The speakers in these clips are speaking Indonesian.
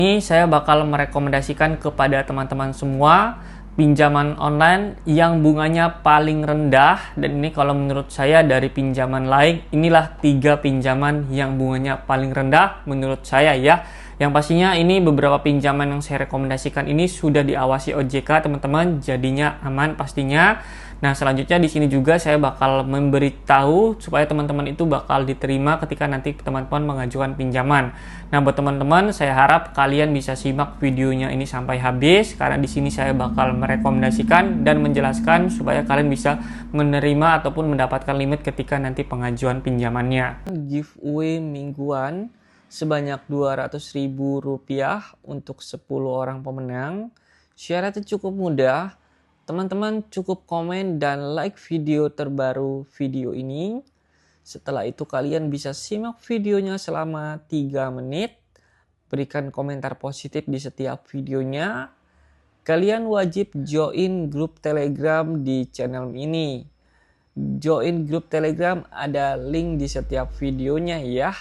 Ini saya bakal merekomendasikan kepada teman-teman semua pinjaman online yang bunganya paling rendah, dan ini kalau menurut saya dari pinjaman lain, inilah 3 pinjaman yang bunganya paling rendah menurut saya ya. Yang pastinya ini beberapa pinjaman yang saya rekomendasikan ini sudah diawasi OJK teman-teman, jadinya aman pastinya. Nah, selanjutnya di sini juga saya bakal memberitahu supaya teman-teman itu bakal diterima ketika nanti teman-teman mengajukan pinjaman. Nah, buat teman-teman, saya harap kalian bisa simak videonya ini sampai habis karena di sini saya bakal merekomendasikan dan menjelaskan supaya kalian bisa menerima ataupun mendapatkan limit ketika nanti pengajuan pinjamannya. Giveaway mingguan sebanyak Rp200.000 untuk 10 orang pemenang. Syaratnya cukup mudah. Teman-teman cukup komen dan like video terbaru video ini. Setelah itu kalian bisa simak videonya selama 3 menit. Berikan komentar positif di setiap videonya. Kalian wajib join grup Telegram di channel ini. Join grup Telegram ada link di setiap videonya ya.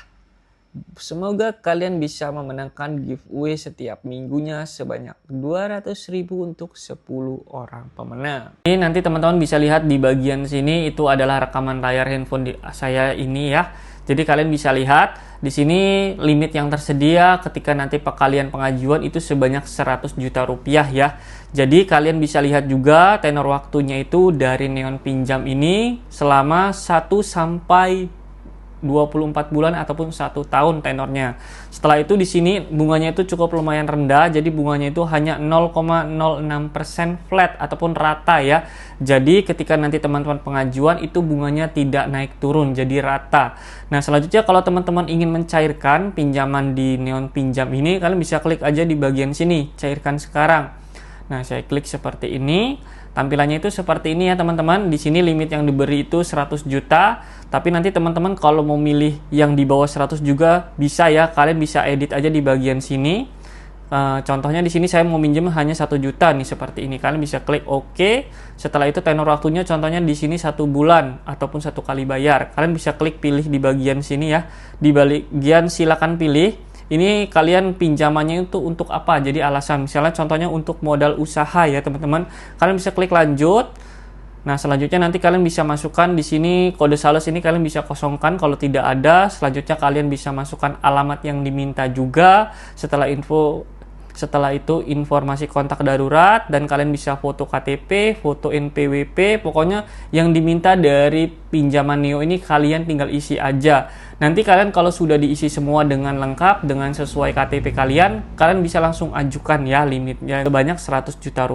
Semoga kalian bisa memenangkan giveaway setiap minggunya sebanyak Rp200.000 untuk 10 orang pemenang. Ini nanti teman-teman bisa lihat di bagian sini itu adalah rekaman layar handphone saya ini ya. Jadi kalian bisa lihat di sini limit yang tersedia ketika nanti kalian pengajuan itu sebanyak Rp100 juta ya. Jadi kalian bisa lihat juga tenor waktunya itu dari Neon Pinjam ini selama 1 sampai 24 bulan ataupun 1 tahun tenornya. Setelah itu di sini bunganya itu cukup lumayan rendah, jadi bunganya itu hanya 0,06% flat ataupun rata ya. Jadi ketika nanti teman-teman pengajuan itu bunganya tidak naik turun, jadi rata. Nah, selanjutnya kalau teman-teman ingin mencairkan pinjaman di Neon Pinjam ini, kalian bisa klik aja di bagian sini, cairkan sekarang. Nah, saya klik seperti ini. Tampilannya itu seperti ini ya teman-teman. Di sini limit yang diberi itu 100 juta. Tapi nanti teman-teman kalau mau milih yang di bawah 100 juga bisa ya. Kalian bisa edit aja di bagian sini. Contohnya di sini saya mau minjem hanya 1 juta nih seperti ini. Kalian bisa klik OK. Setelah itu tenor waktunya contohnya di sini 1 bulan ataupun 1 kali bayar. Kalian bisa klik pilih di bagian sini ya. Di bagian silakan pilih. Ini kalian pinjamannya itu untuk apa? Jadi alasan misalnya contohnya untuk modal usaha ya teman-teman. Kalian bisa klik lanjut. Nah, selanjutnya nanti kalian bisa masukkan di sini kode sales ini kalian bisa kosongkan kalau tidak ada. Selanjutnya kalian bisa masukkan alamat yang diminta juga. Setelah itu informasi kontak darurat dan kalian bisa foto KTP, foto NPWP, pokoknya yang diminta dari pinjaman Neo ini kalian tinggal isi aja. Nanti kalian kalau sudah diisi semua dengan lengkap, dengan sesuai KTP kalian bisa langsung ajukan ya limitnya sebanyak Rp100 juta.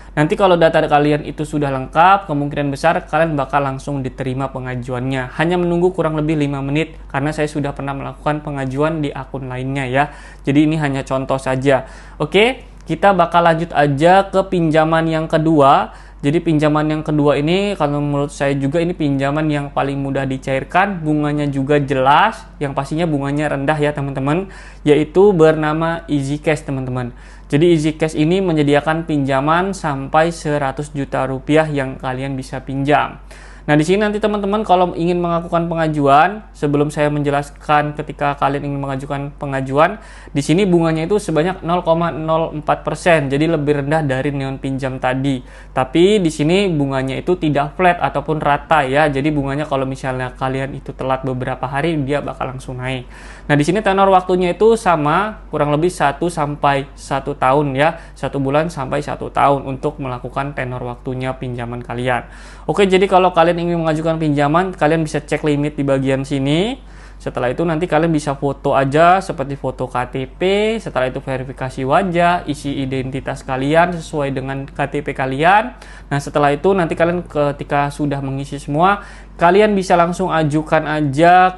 Nanti kalau data kalian itu sudah lengkap, kemungkinan besar kalian bakal langsung diterima pengajuannya. Hanya menunggu kurang lebih 5 menit karena saya sudah pernah melakukan pengajuan di akun lainnya ya. Jadi ini hanya contoh saja. Oke, kita bakal lanjut aja ke pinjaman yang kedua. Jadi pinjaman yang kedua ini kalau menurut saya juga ini pinjaman yang paling mudah dicairkan, bunganya juga jelas, yang pastinya bunganya rendah ya teman-teman, yaitu bernama Easy Cash teman-teman. Jadi Easy Cash ini menyediakan pinjaman sampai Rp100 juta yang kalian bisa pinjam. Nah, di sini nanti teman-teman kalau ingin melakukan pengajuan, sebelum saya menjelaskan ketika kalian ingin mengajukan pengajuan, di sini bunganya itu sebanyak 0,04%, jadi lebih rendah dari Neon Pinjam tadi. Tapi di sini bunganya itu tidak flat ataupun rata ya. Jadi bunganya kalau misalnya kalian itu telat beberapa hari, dia bakal langsung naik. Nah, di sini tenor waktunya itu sama, kurang lebih 1 sampai 1 tahun ya. 1 bulan sampai 1 tahun untuk melakukan tenor waktunya pinjaman kalian. Oke, jadi kalau kalian ingin mengajukan pinjaman, kalian bisa cek limit di bagian sini. Setelah itu nanti kalian bisa foto aja seperti foto KTP, setelah itu verifikasi wajah, isi identitas kalian sesuai dengan KTP kalian. Nah, setelah itu nanti kalian ketika sudah mengisi semua, kalian bisa langsung ajukan aja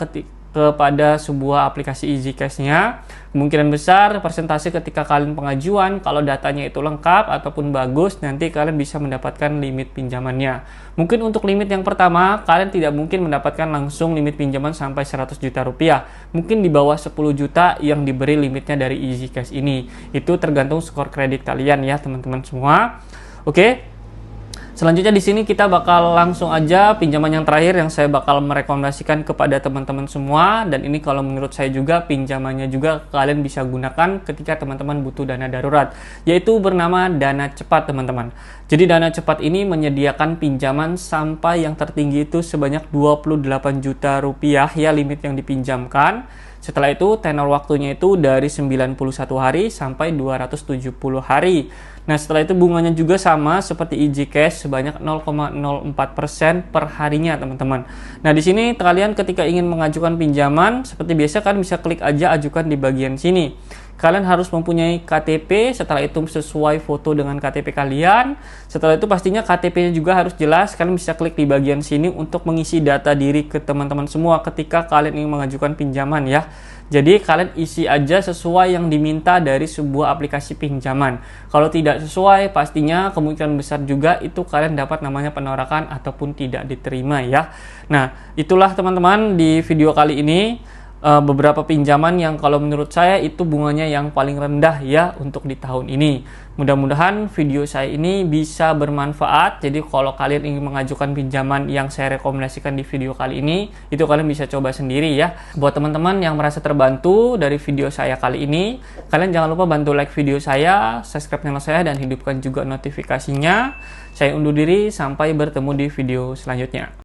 kepada sebuah aplikasi Easy Cash-nya. Kemungkinan besar persentase ketika kalian pengajuan, kalau datanya itu lengkap ataupun bagus, nanti kalian bisa mendapatkan limit pinjamannya. Mungkin untuk limit yang pertama, kalian tidak mungkin mendapatkan langsung limit pinjaman sampai Rp100 juta. Mungkin di bawah 10 juta yang diberi limitnya dari Easy Cash ini. Itu tergantung skor kredit kalian ya teman-teman semua. Oke. Selanjutnya di sini kita bakal langsung aja pinjaman yang terakhir yang saya bakal merekomendasikan kepada teman-teman semua, dan ini kalau menurut saya juga pinjamannya juga kalian bisa gunakan ketika teman-teman butuh dana darurat, yaitu bernama Dana Cepat, teman-teman. Jadi Dana Cepat ini menyediakan pinjaman sampai yang tertinggi itu sebanyak 28 juta rupiah ya limit yang dipinjamkan. Setelah itu tenor waktunya itu dari 91 hari sampai 270 hari. Nah, setelah itu bunganya juga sama seperti Easy Cash sebanyak 0,04% per harinya, teman-teman. Nah, di sini kalian ketika ingin mengajukan pinjaman, seperti biasa kan bisa klik aja ajukan di bagian sini. Kalian harus mempunyai KTP, setelah itu sesuai foto dengan KTP kalian. Setelah itu pastinya KTP-nya juga harus jelas. Kalian bisa klik di bagian sini untuk mengisi data diri ke teman-teman semua ketika kalian ingin mengajukan pinjaman ya. Jadi kalian isi aja sesuai yang diminta dari sebuah aplikasi pinjaman. Kalau tidak sesuai, pastinya kemungkinan besar juga itu kalian dapat namanya penolakan ataupun tidak diterima ya. Nah, itulah teman-teman di video kali ini. Beberapa pinjaman yang kalau menurut saya itu bunganya yang paling rendah ya untuk di tahun ini. Mudah-mudahan video saya ini bisa bermanfaat. Jadi kalau kalian ingin mengajukan pinjaman yang saya rekomendasikan di video kali ini, itu kalian bisa coba sendiri ya. Buat teman-teman yang merasa terbantu dari video saya kali ini, kalian jangan lupa bantu like video saya, subscribe channel saya, dan hidupkan juga notifikasinya. Saya undur diri, sampai bertemu di video selanjutnya.